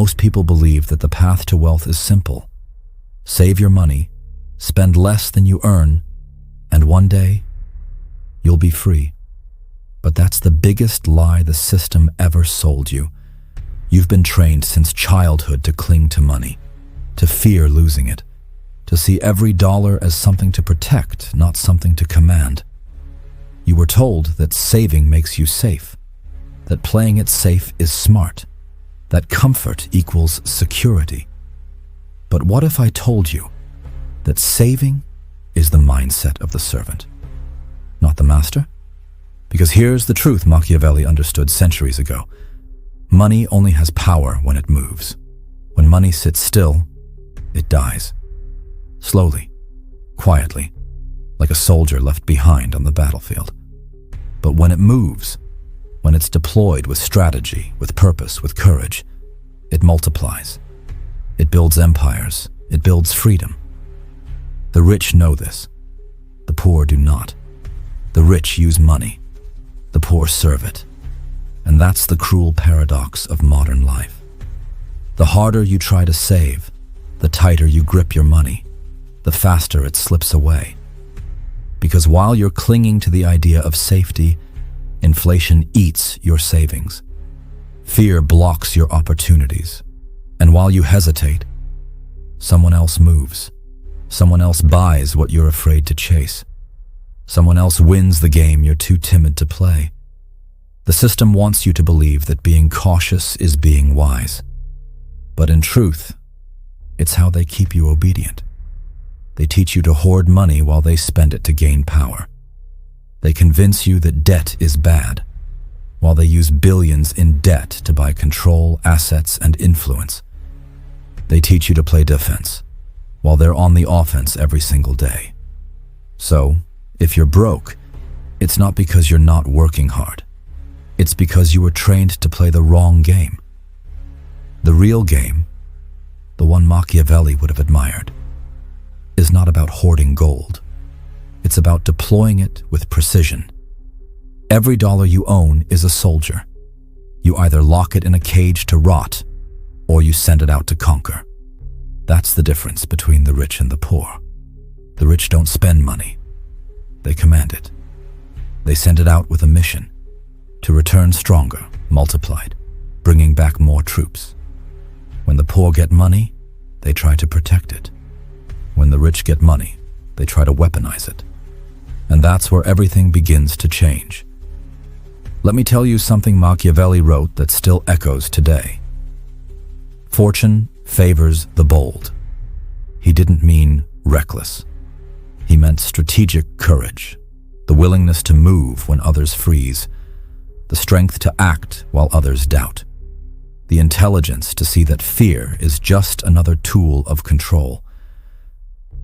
Most people believe that the path to wealth is simple. Save your money, spend less than you earn, and one day, you'll be free. But that's the biggest lie the system ever sold you. You've been trained since childhood to cling to money, to fear losing it, to see every dollar as something to protect, not something to command. You were told that saving makes you safe, that playing it safe is smart, that comfort equals security. But what if I told you that saving is the mindset of the servant, not the master? Because here's the truth Machiavelli understood centuries ago. Money only has power when it moves. When money sits still, it dies. Slowly, quietly, like a soldier left behind on the battlefield. But when it moves, when it's deployed with strategy, with purpose, with courage, it multiplies. It builds empires. It builds freedom. The rich know this. The poor do not. The rich use money. The poor serve it. And that's the cruel paradox of modern life. The harder you try to save, the tighter you grip your money, the faster it slips away. Because while you're clinging to the idea of safety, inflation eats your savings. Fear blocks your opportunities. And while you hesitate, someone else moves. Someone else buys what you're afraid to chase. Someone else wins the game you're too timid to play. The system wants you to believe that being cautious is being wise. But in truth, it's how they keep you obedient. They teach you to hoard money while they spend it to gain power. They convince you that debt is bad, while they use billions in debt to buy control, assets, and influence. They teach you to play defense, while they're on the offense every single day. So, if you're broke, it's not because you're not working hard. It's because you were trained to play the wrong game. The real game, the one Machiavelli would have admired, is not about hoarding gold. It's about deploying it with precision. Every dollar you own is a soldier. You either lock it in a cage to rot, or you send it out to conquer. That's the difference between the rich and the poor. The rich don't spend money. They command it. They send it out with a mission, to return stronger, multiplied, bringing back more troops. When the poor get money, they try to protect it. When the rich get money, they try to weaponize it. And that's where everything begins to change. Let me tell you something Machiavelli wrote that still echoes today. Fortune favors the bold. He didn't mean reckless. He meant strategic courage, the willingness to move when others freeze, the strength to act while others doubt, the intelligence to see that fear is just another tool of control.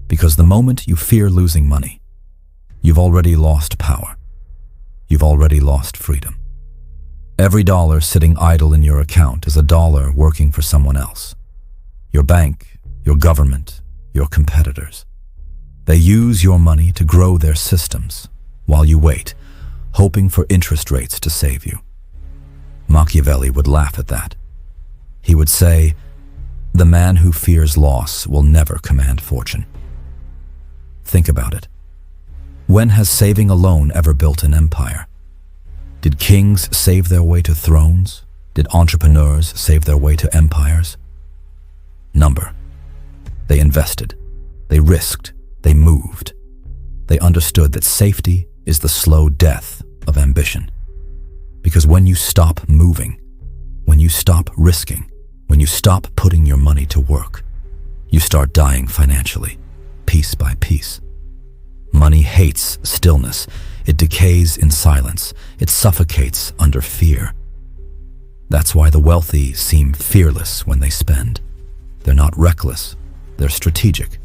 Because the moment you fear losing money, you've already lost power. You've already lost freedom. Every dollar sitting idle in your account is a dollar working for someone else. Your bank, your government, your competitors. They use your money to grow their systems while you wait, hoping for interest rates to save you. Machiavelli would laugh at that. He would say, "The man who fears loss will never command fortune." Think about it. When has saving alone ever built an empire? Did kings save their way to thrones? Did entrepreneurs save their way to empires? Number. They invested. They risked. They moved. They understood that safety is the slow death of ambition. Because when you stop moving, when you stop risking, when you stop putting your money to work, you start dying financially, piece by piece. Money hates stillness. It decays in silence. It suffocates under fear. That's why the wealthy seem fearless when they spend. They're not reckless. They're strategic.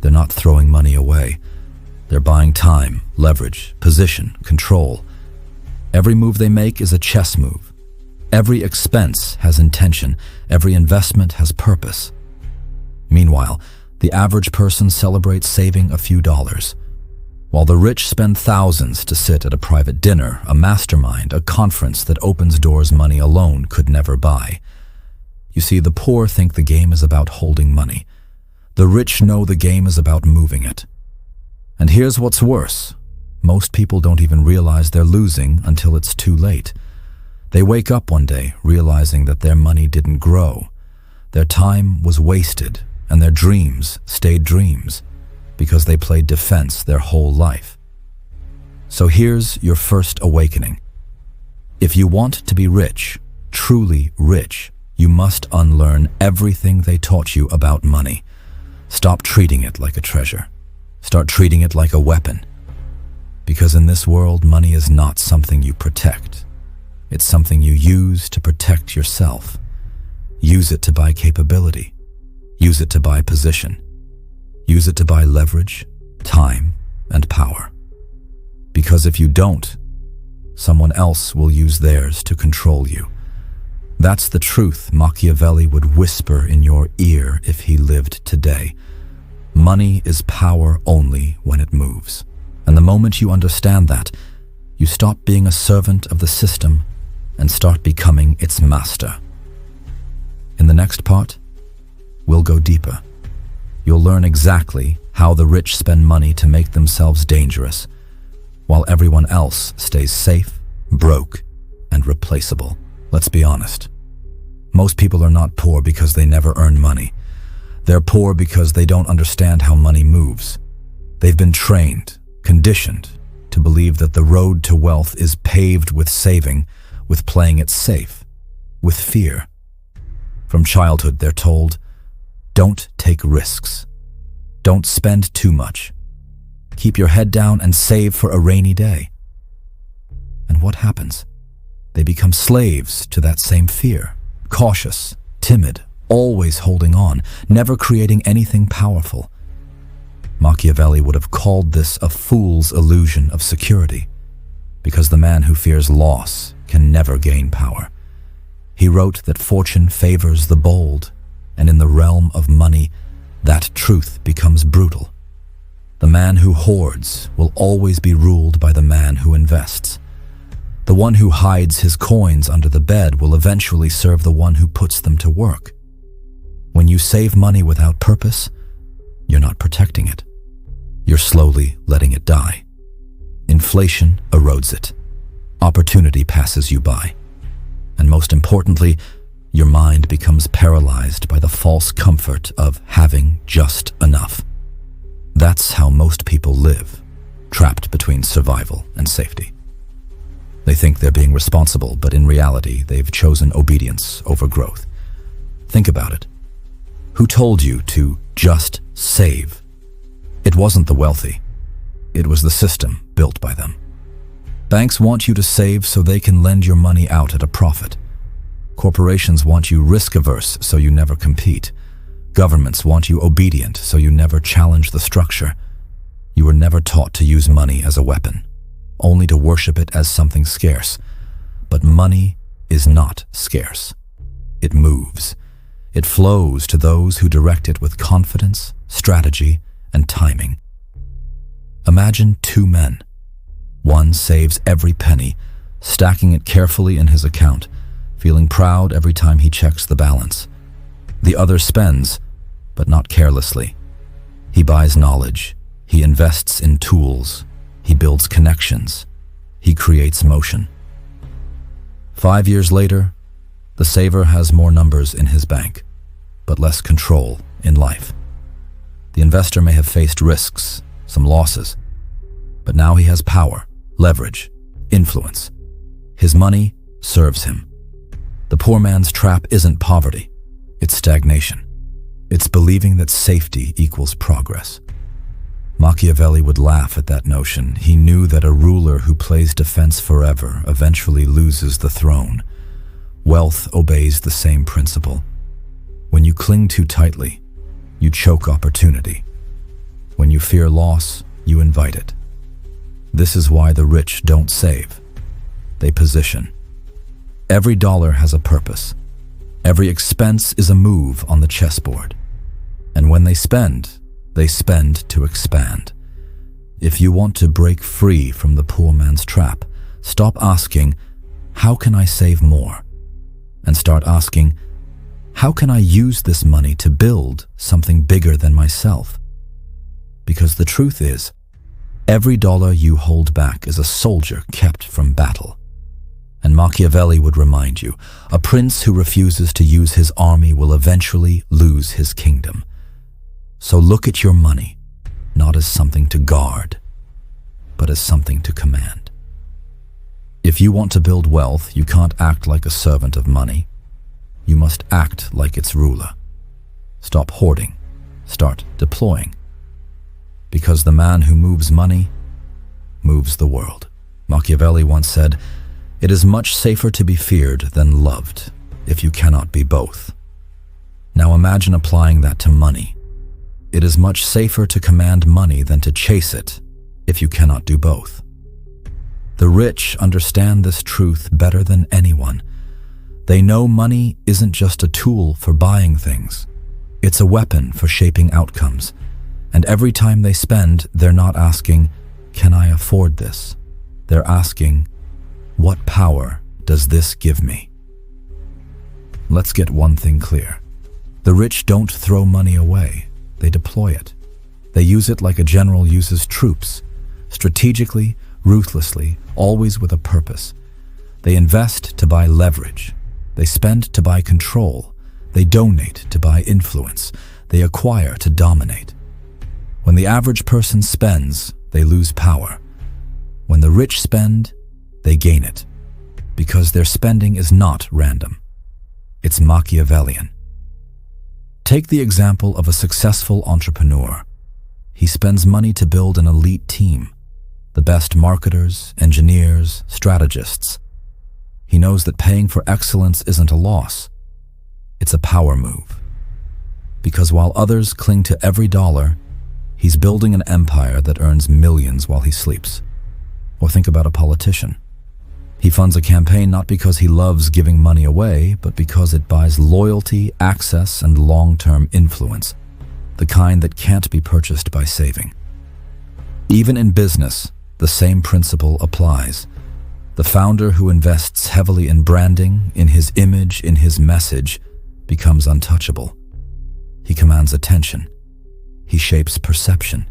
They're not throwing money away. They're buying time, leverage, position, control. Every move they make is a chess move. Every expense has intention. Every investment has purpose. Meanwhile, the average person celebrates saving a few dollars, while the rich spend thousands to sit at a private dinner, a mastermind, a conference that opens doors money alone could never buy. You see, the poor think the game is about holding money. The rich know the game is about moving it. And here's what's worse. Most people don't even realize they're losing until it's too late. They wake up one day realizing that their money didn't grow. Their time was wasted, and their dreams stayed dreams because they played defense their whole life. So here's your first awakening. If you want to be rich, truly rich, you must unlearn everything they taught you about money. Stop treating it like a treasure. Start treating it like a weapon. Because in this world, money is not something you protect. It's something you use to protect yourself. Use it to buy capability. Use it to buy position. Use it to buy leverage, time, and power. Because if you don't, someone else will use theirs to control you. That's the truth Machiavelli would whisper in your ear if he lived today. Money is power only when it moves. And the moment you understand that, you stop being a servant of the system and start becoming its master. In the next part, we'll go deeper. You'll learn exactly how the rich spend money to make themselves dangerous, while everyone else stays safe, broke, and replaceable. Let's be honest. Most people are not poor because they never earn money. They're poor because they don't understand how money moves. They've been trained, conditioned, to believe that the road to wealth is paved with saving, with playing it safe, with fear. From childhood, they're told, don't take risks. Don't spend too much. Keep your head down and save for a rainy day. And what happens? They become slaves to that same fear, cautious, timid, always holding on, never creating anything powerful. Machiavelli would have called this a fool's illusion of security, because the man who fears loss can never gain power. He wrote that fortune favors the bold, and in the realm of money, that truth becomes brutal. The man who hoards will always be ruled by the man who invests. The one who hides his coins under the bed will eventually serve the one who puts them to work. When you save money without purpose, you're not protecting it. You're slowly letting it die. Inflation erodes it. Opportunity passes you by. And most importantly, your mind becomes paralyzed by the false comfort of having just enough. That's how most people live, trapped between survival and safety. They think they're being responsible, but in reality, they've chosen obedience over growth. Think about it. Who told you to just save? It wasn't the wealthy. It was the system built by them. Banks want you to save so they can lend your money out at a profit. Corporations want you risk-averse so you never compete. Governments want you obedient so you never challenge the structure. You were never taught to use money as a weapon, only to worship it as something scarce. But money is not scarce. It moves. It flows to those who direct it with confidence, strategy, and timing. Imagine two men. One saves every penny, stacking it carefully in his account, feeling proud every time he checks the balance. The other spends, but not carelessly. He buys knowledge. He invests in tools. He builds connections. He creates motion. 5 years later, the saver has more numbers in his bank, but less control in life. The investor may have faced risks, some losses, but now he has power, leverage, influence. His money serves him. The poor man's trap isn't poverty, it's stagnation. It's believing that safety equals progress. Machiavelli would laugh at that notion. He knew that a ruler who plays defense forever eventually loses the throne. Wealth obeys the same principle. When you cling too tightly, you choke opportunity. When you fear loss, you invite it. This is why the rich don't save. They position. Every dollar has a purpose. Every expense is a move on the chessboard. And when they spend to expand. If you want to break free from the poor man's trap, stop asking, how can I save more? And start asking, How can I use this money to build something bigger than myself? Because the truth is, every dollar you hold back is a soldier kept from battle. And Machiavelli would remind you, a prince who refuses to use his army will eventually lose his kingdom. So look at your money, not as something to guard, but as something to command. If you want to build wealth, you can't act like a servant of money. You must act like its ruler. Stop hoarding. Start deploying. Because the man who moves money moves the world. Machiavelli once said, "It is much safer to be feared than loved if you cannot be both." Now imagine applying that to money. It is much safer to command money than to chase it if you cannot do both. The rich understand this truth better than anyone. They know money isn't just a tool for buying things. It's a weapon for shaping outcomes. And every time they spend, they're not asking, "Can I afford this?" They're asking, "What power does this give me?" Let's get one thing clear. The rich don't throw money away. They deploy it. They use it like a general uses troops, strategically, ruthlessly, always with a purpose. They invest to buy leverage. They spend to buy control. They donate to buy influence. They acquire to dominate. When the average person spends, they lose power. When the rich spend, they gain it. Because their spending is not random. It's Machiavellian. Take the example of a successful entrepreneur. He spends money to build an elite team. The best marketers, engineers, strategists. He knows that paying for excellence isn't a loss. It's a power move. Because while others cling to every dollar, he's building an empire that earns millions while he sleeps. Or think about a politician. He funds a campaign not because he loves giving money away, but because it buys loyalty, access, and long-term influence, the kind that can't be purchased by saving. Even in business, the same principle applies. The founder who invests heavily in branding, in his image, in his message, becomes untouchable. He commands attention. He shapes perception.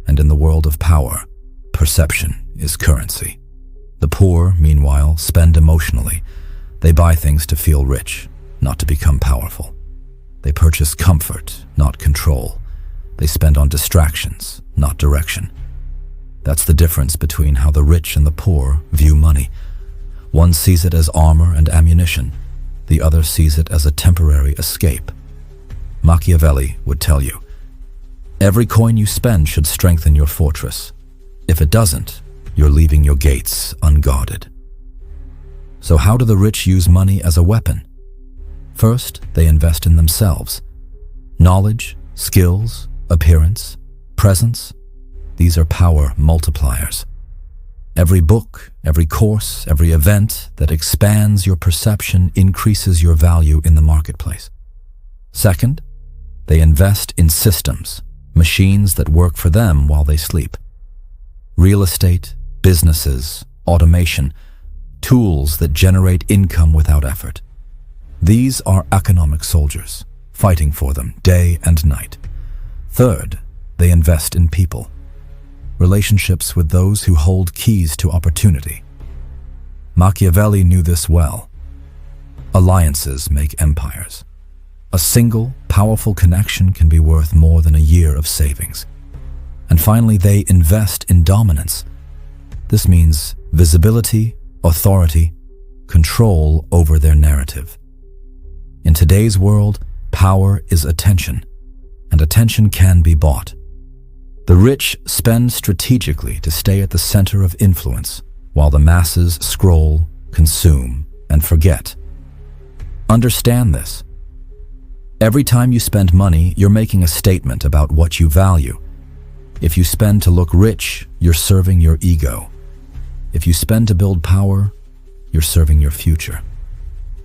And in the world of power, perception is currency. The poor, meanwhile, spend emotionally. They buy things to feel rich, not to become powerful. They purchase comfort, not control. They spend on distractions, not direction. That's the difference between how the rich and the poor view money. One sees it as armor and ammunition. The other sees it as a temporary escape. Machiavelli would tell you, every coin you spend should strengthen your fortress. If it doesn't, you're leaving your gates unguarded. So how do the rich use money as a weapon? First, they invest in themselves. Knowledge, skills, appearance, presence. These are power multipliers. Every book, every course, every event that expands your perception increases your value in the marketplace. Second, they invest in systems, machines that work for them while they sleep. Real estate, businesses, automation, tools that generate income without effort. These are economic soldiers, fighting for them day and night. Third, they invest in people. Relationships with those who hold keys to opportunity. Machiavelli knew this well. Alliances make empires. A single, powerful connection can be worth more than a year of savings. And finally, they invest in dominance. This means visibility, authority, control over their narrative. In today's world, power is attention, and attention can be bought. The rich spend strategically to stay at the center of influence, while the masses scroll, consume, and forget. Understand this. Every time you spend money, you're making a statement about what you value. If you spend to look rich, you're serving your ego. If you spend to build power, you're serving your future.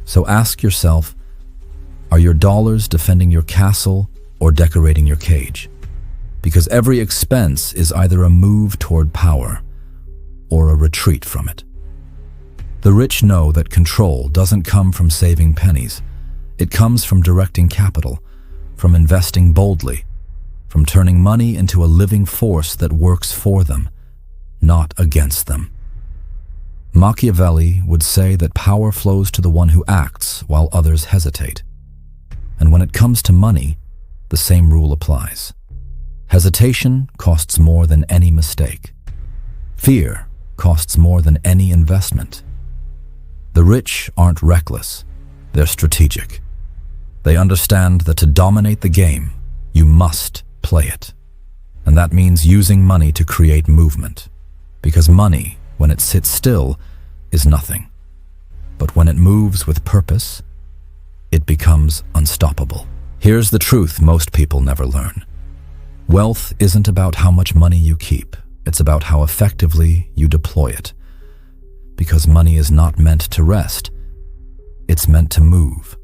So ask yourself, are your dollars defending your castle or decorating your cage? Because every expense is either a move toward power or a retreat from it. The rich know that control doesn't come from saving pennies. It comes from directing capital, from investing boldly, from turning money into a living force that works for them, not against them. Machiavelli would say that power flows to the one who acts while others hesitate. And when it comes to money, the same rule applies. Hesitation costs more than any mistake. Fear costs more than any investment. The rich aren't reckless, they're strategic. They understand that to dominate the game, you must play it. And that means using money to create movement. Because money, when it sits still, is nothing. But when it moves with purpose, it becomes unstoppable. Here's the truth most people never learn. Wealth isn't about how much money you keep. It's about how effectively you deploy it. Because money is not meant to rest. It's meant to move.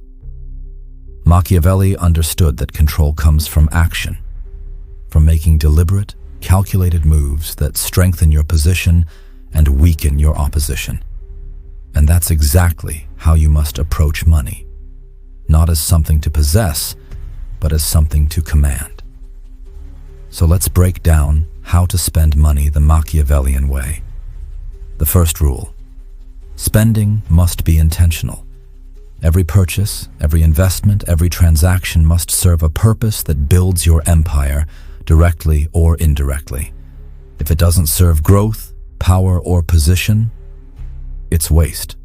Machiavelli understood that control comes from action, from making deliberate, calculated moves that strengthen your position and weaken your opposition. And that's exactly how you must approach money. Not as something to possess, but as something to command. So let's break down how to spend money the Machiavellian way. The first rule: spending must be intentional. Every purchase, every investment, every transaction must serve a purpose that builds your empire, directly or indirectly. If it doesn't serve growth, power, or position, it's waste.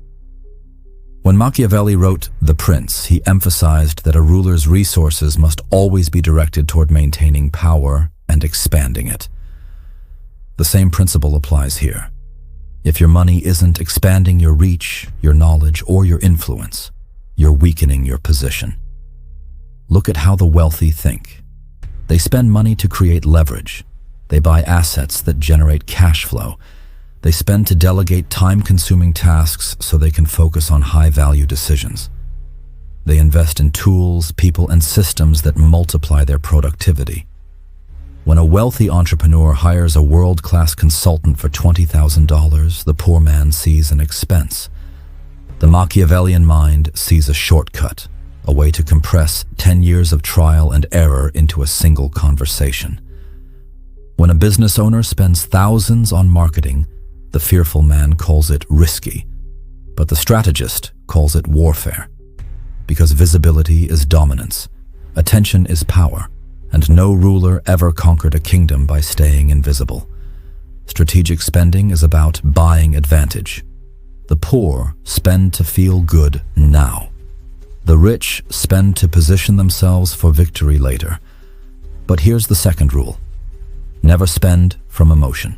When Machiavelli wrote The Prince, he emphasized that a ruler's resources must always be directed toward maintaining power and expanding it. The same principle applies here. If your money isn't expanding your reach, your knowledge, or your influence, you're weakening your position. Look at how the wealthy think. They spend money to create leverage. They buy assets that generate cash flow. They spend to delegate time-consuming tasks so they can focus on high-value decisions. They invest in tools, people, and systems that multiply their productivity. When a wealthy entrepreneur hires a world-class consultant for $20,000, the poor man sees an expense. The Machiavellian mind sees a shortcut, a way to compress 10 years of trial and error into a single conversation. When a business owner spends thousands on marketing, the fearful man calls it risky, but the strategist calls it warfare. Because visibility is dominance, attention is power, and no ruler ever conquered a kingdom by staying invisible. Strategic spending is about buying advantage. The poor spend to feel good now. The rich spend to position themselves for victory later. But here's the second rule: never spend from emotion.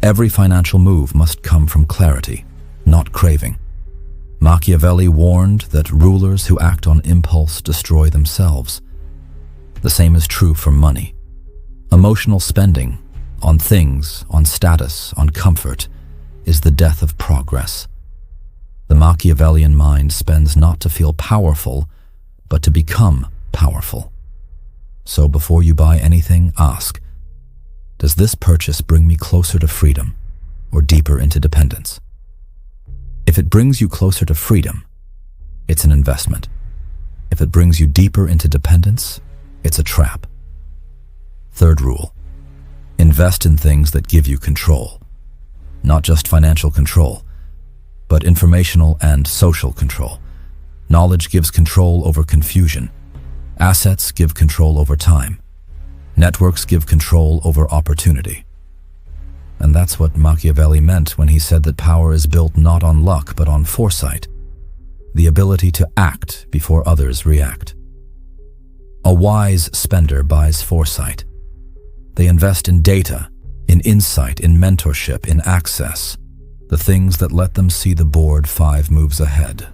Every financial move must come from clarity, not craving. Machiavelli warned that rulers who act on impulse destroy themselves. The same is true for money. Emotional spending, on things, on status, on comfort, is the death of progress. The Machiavellian mind spends not to feel powerful, but to become powerful. So before you buy anything, ask, does this purchase bring me closer to freedom or deeper into dependence? If it brings you closer to freedom, it's an investment. If it brings you deeper into dependence, it's a trap. Third rule: invest in things that give you control. Not just financial control, but informational and social control. Knowledge gives control over confusion. Assets give control over time. Networks give control over opportunity. And that's what Machiavelli meant when he said that power is built not on luck but on foresight, the ability to act before others react. A wise spender buys foresight. They invest in data, in insight, in mentorship, in access, the things that let them see the board 5 moves ahead.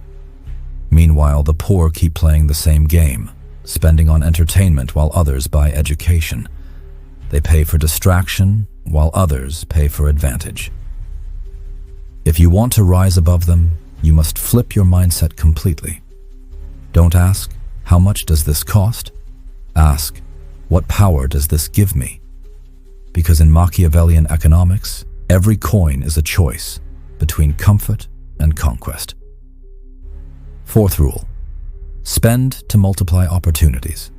Meanwhile, the poor keep playing the same game, spending on entertainment while others buy education. They pay for distraction while others pay for advantage. If you want to rise above them, you must flip your mindset completely. Don't ask, how much does this cost? Ask, what power does this give me? Because in Machiavellian economics, every coin is a choice between comfort and conquest. Fourth rule: Spend to multiply opportunities.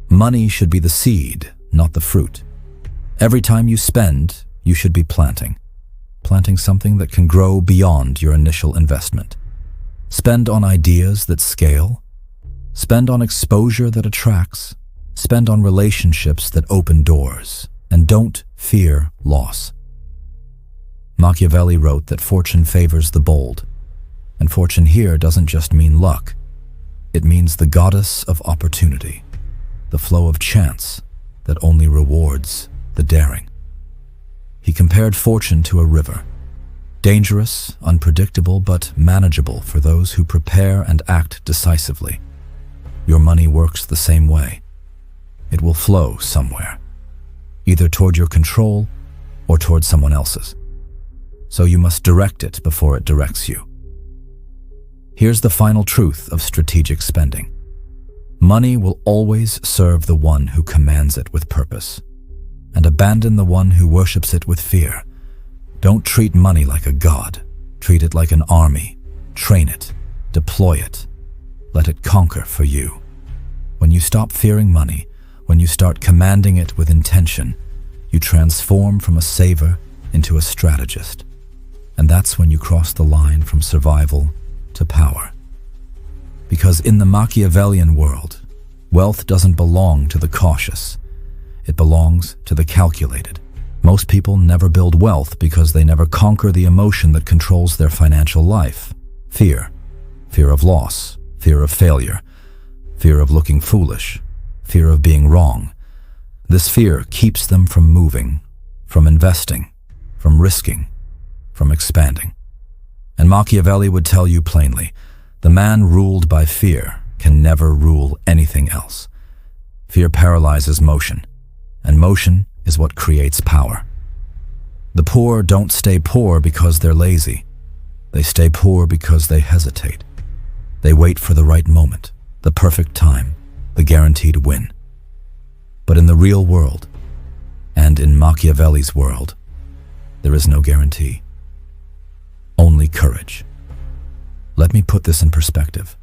Money should be the seed, not the fruit. Every time you spend, you should be planting something that can grow beyond your initial investment. Spend on ideas that scale. Spend on exposure that attracts. Spend on relationships that open doors. And don't fear loss. Machiavelli wrote that fortune favors the bold. And fortune here doesn't just mean luck. It means the goddess of opportunity, the flow of chance that only rewards the daring. He compared fortune to a river, dangerous, unpredictable, but manageable for those who prepare and act decisively. Your money works the same way. It will flow somewhere, either toward your control or toward someone else's. So you must direct it before it directs you. Here's the final truth of strategic spending. Money will always serve the one who commands it with purpose, and abandon the one who worships it with fear. Don't treat money like a god. Treat it like an army. Train it. Deploy it. Let it conquer for you. When you stop fearing money, when you start commanding it with intention, you transform from a saver into a strategist. And that's when you cross the line from survival to power. Because in the Machiavellian world, wealth doesn't belong to the cautious. It belongs to the calculated. Most people never build wealth because they never conquer the emotion that controls their financial life. Fear. Fear of loss. Fear of failure. Fear of looking foolish. Fear of being wrong. This fear keeps them from moving, from investing, from risking, from expanding. And Machiavelli would tell you plainly, the man ruled by fear can never rule anything else. Fear paralyzes motion, and motion is what creates power. The poor don't stay poor because they're lazy. They stay poor because they hesitate. They wait for the right moment, the perfect time, the guaranteed win. But in the real world, and in Machiavelli's world, there is no guarantee. Only courage. Let me put this in perspective.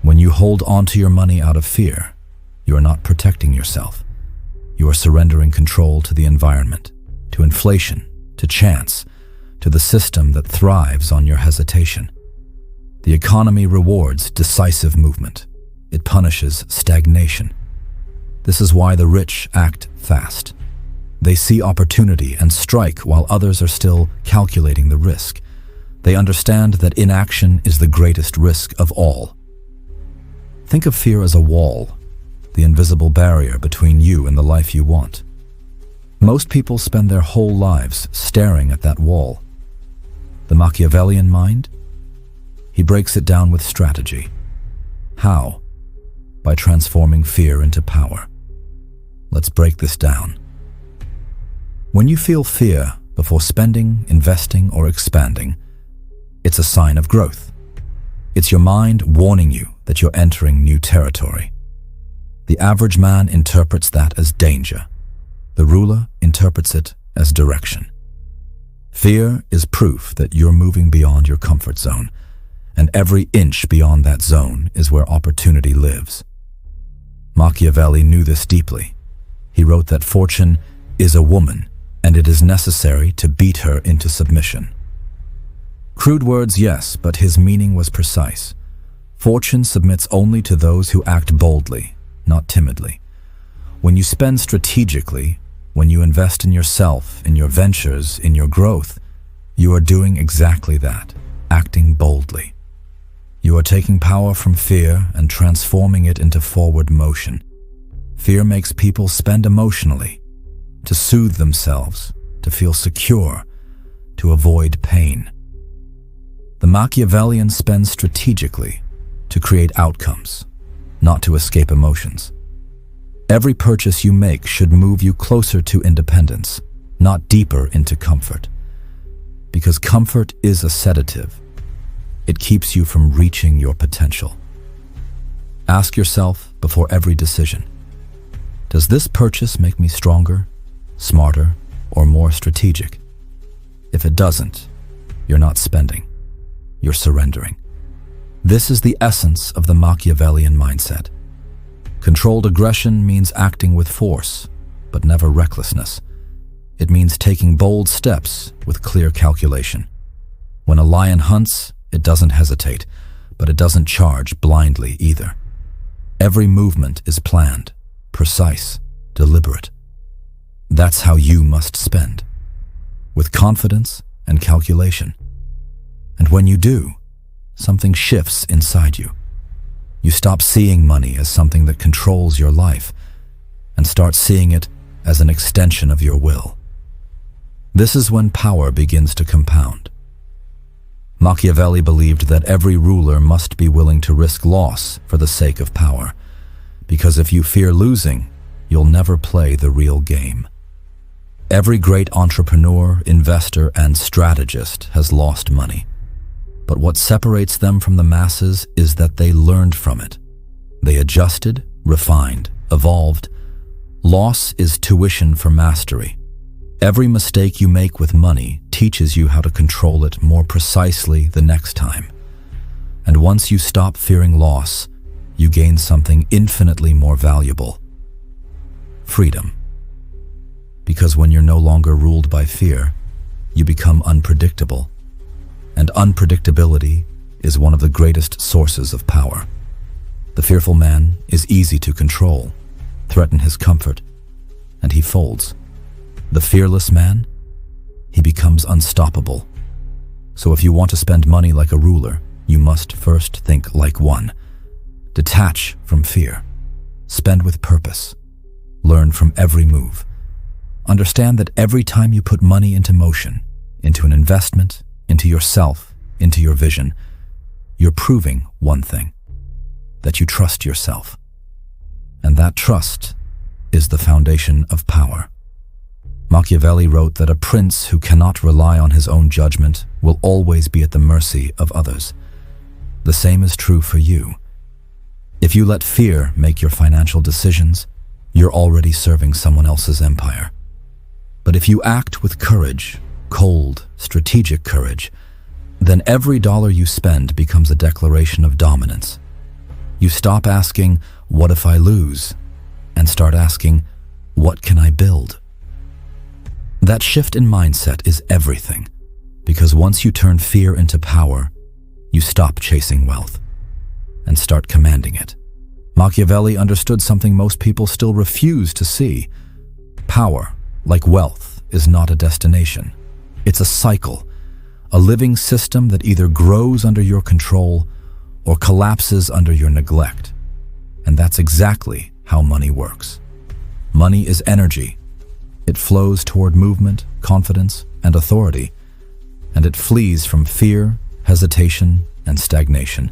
When you hold on to your money out of fear, you are not protecting yourself. You are surrendering control to the environment, to inflation, to chance, to the system that thrives on your hesitation. The economy rewards decisive movement. It punishes stagnation. This is why the rich act fast. They see opportunity and strike while others are still calculating the risk. They understand that inaction is the greatest risk of all. Think of fear as a wall, the invisible barrier between you and the life you want. Most people spend their whole lives staring at that wall. The Machiavellian mind? He breaks it down with strategy. How? By transforming fear into power. Let's break this down. When you feel fear before spending, investing, or expanding, it's a sign of growth. It's your mind warning you that you're entering new territory. The average man interprets that as danger. The ruler interprets it as direction. Fear is proof that you're moving beyond your comfort zone, and every inch beyond that zone is where opportunity lives. Machiavelli knew this deeply. He wrote that fortune is a woman, and it is necessary to beat her into submission. Crude words, yes, but his meaning was precise. Fortune submits only to those who act boldly, not timidly. When you spend strategically, when you invest in yourself, in your ventures, in your growth, you are doing exactly that, acting boldly. You are taking power from fear and transforming it into forward motion. Fear makes people spend emotionally, to soothe themselves, to feel secure, to avoid pain. The Machiavellian spends strategically to create outcomes, not to escape emotions. Every purchase you make should move you closer to independence, not deeper into comfort. Because comfort is a sedative. It keeps you from reaching your potential. Ask yourself before every decision, does this purchase make me stronger, smarter, or more strategic? If it doesn't, you're not spending. You're surrendering. This is the essence of the Machiavellian mindset. Controlled aggression means acting with force, but never recklessness. It means taking bold steps with clear calculation. When a lion hunts, it doesn't hesitate, but it doesn't charge blindly either. Every movement is planned, precise, deliberate. That's how you must spend, with confidence and calculation. And when you do, something shifts inside you. You stop seeing money as something that controls your life and start seeing it as an extension of your will. This is when power begins to compound. Machiavelli believed that every ruler must be willing to risk loss for the sake of power, because if you fear losing, you'll never play the real game. Every great entrepreneur, investor, and strategist has lost money. But what separates them from the masses is that they learned from it. They adjusted, refined, evolved. Loss is tuition for mastery. Every mistake you make with money teaches you how to control it more precisely the next time. And once you stop fearing loss, you gain something infinitely more valuable: freedom. Because when you're no longer ruled by fear, you become unpredictable. And unpredictability is one of the greatest sources of power. The fearful man is easy to control, threaten his comfort, and he folds. The fearless man, he becomes unstoppable. So if you want to spend money like a ruler, you must first think like one. Detach from fear. Spend with purpose. Learn from every move. Understand that every time you put money into motion, into an investment, into yourself, into your vision, you're proving one thing: that you trust yourself. And that trust is the foundation of power. Machiavelli wrote that a prince who cannot rely on his own judgment will always be at the mercy of others. The same is true for you. If you let fear make your financial decisions, you're already serving someone else's empire. But if you act with courage, cold, strategic courage, then every dollar you spend becomes a declaration of dominance. You stop asking, "What if I lose?" and start asking, "What can I build?" That shift in mindset is everything, because once you turn fear into power, you stop chasing wealth and start commanding it. Machiavelli understood something most people still refuse to see. Power, like wealth, is not a destination. It's a cycle, a living system that either grows under your control or collapses under your neglect. And that's exactly how money works. Money is energy. It flows toward movement, confidence, and authority, and it flees from fear, hesitation, and stagnation.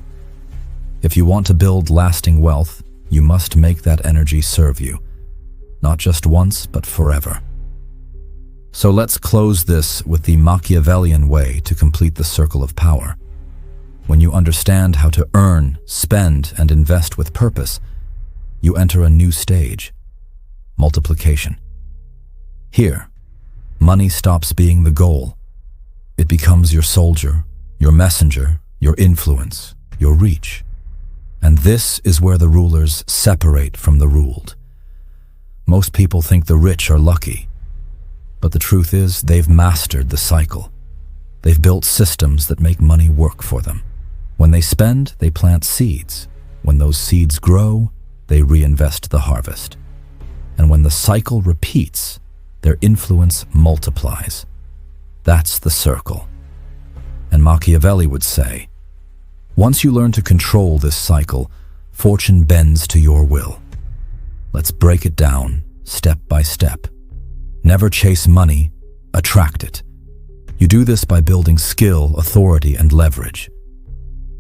If you want to build lasting wealth, you must make that energy serve you, not just once, but forever. So let's close this with the Machiavellian way to complete the circle of power. When you understand how to earn, spend, and invest with purpose, you enter a new stage: multiplication. Here, money stops being the goal. It becomes your soldier, your messenger, your influence, your reach. And this is where the rulers separate from the ruled. Most people think the rich are lucky, but the truth is they've mastered the cycle. They've built systems that make money work for them. When they spend, they plant seeds. When those seeds grow, they reinvest the harvest. And when the cycle repeats, their influence multiplies. That's the circle. And Machiavelli would say, once you learn to control this cycle, fortune bends to your will. Let's break it down, step by step. Never chase money, attract it. You do this by building skill, authority, and leverage.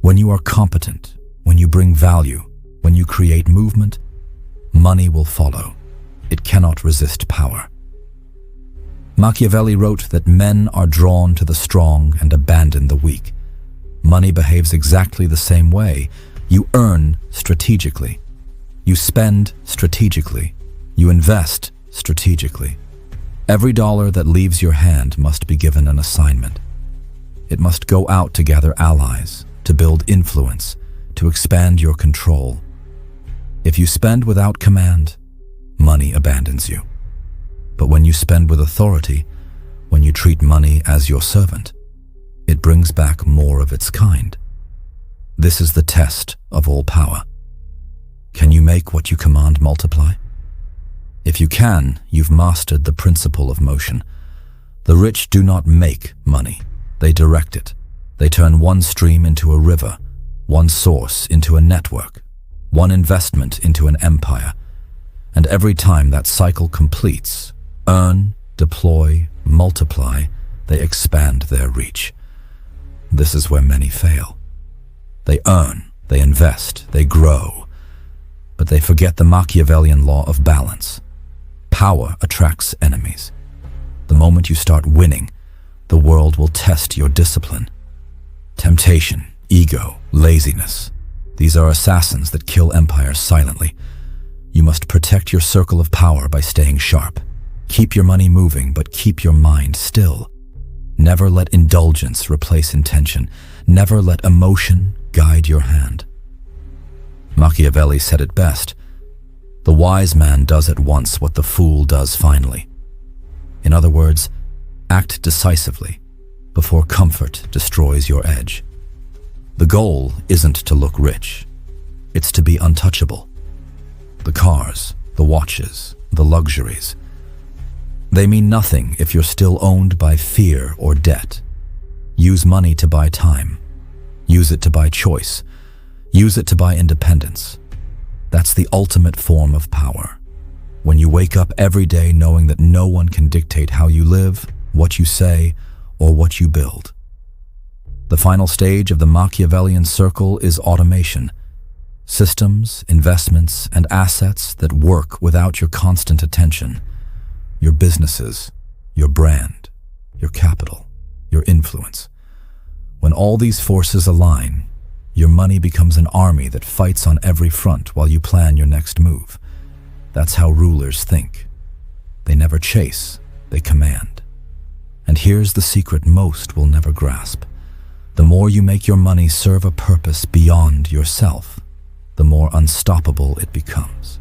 When you are competent, when you bring value, when you create movement, money will follow. It cannot resist power. Machiavelli wrote that men are drawn to the strong and abandon the weak. Money behaves exactly the same way. You earn strategically. You spend strategically. You invest strategically. Every dollar that leaves your hand must be given an assignment. It must go out to gather allies, to build influence, to expand your control. If you spend without command, money abandons you. But when you spend with authority, when you treat money as your servant, it brings back more of its kind. This is the test of all power. Can you make what you command multiply? If you can, you've mastered the principle of motion. The rich do not make money, they direct it. They turn one stream into a river, one source into a network, one investment into an empire. And every time that cycle completes, earn, deploy, multiply, they expand their reach. This is where many fail. They earn, they invest, they grow, but they forget the Machiavellian law of balance. Power attracts enemies. The moment you start winning, the world will test your discipline. Temptation, ego, laziness. These are assassins that kill empires silently. You must protect your circle of power by staying sharp. Keep your money moving, but keep your mind still. Never let indulgence replace intention. Never let emotion guide your hand. Machiavelli said it best: the wise man does at once what the fool does finally. In other words, act decisively before comfort destroys your edge. The goal isn't to look rich. It's to be untouchable. The cars, the watches, the luxuries, they mean nothing if you're still owned by fear or debt. Use money to buy time. Use it to buy choice. Use it to buy independence. That's the ultimate form of power. When you wake up every day knowing that no one can dictate how you live, what you say, or what you build. The final stage of the Machiavellian circle is automation. Systems, investments, and assets that work without your constant attention. Your businesses, your brand, your capital, your influence. When all these forces align, your money becomes an army that fights on every front while you plan your next move. That's how rulers think. They never chase, they command. And here's the secret most will never grasp. The more you make your money serve a purpose beyond yourself, the more unstoppable it becomes.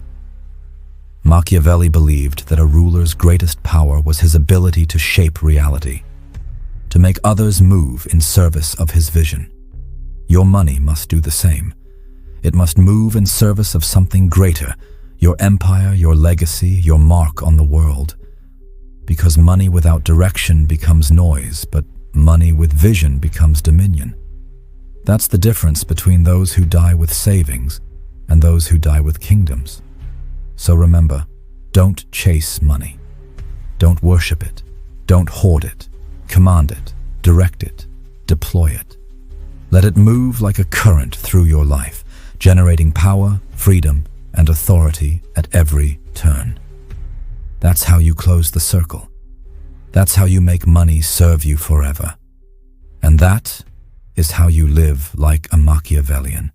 Machiavelli believed that a ruler's greatest power was his ability to shape reality, to make others move in service of his vision. Your money must do the same. It must move in service of something greater, your empire, your legacy, your mark on the world. Because money without direction becomes noise, but money with vision becomes dominion. That's the difference between those who die with savings and those who die with kingdoms. So remember, don't chase money. Don't worship it. Don't hoard it. Command it. Direct it. Deploy it. Let it move like a current through your life, generating power, freedom, and authority at every turn. That's how you close the circle. That's how you make money serve you forever. And that is how you live like a Machiavellian.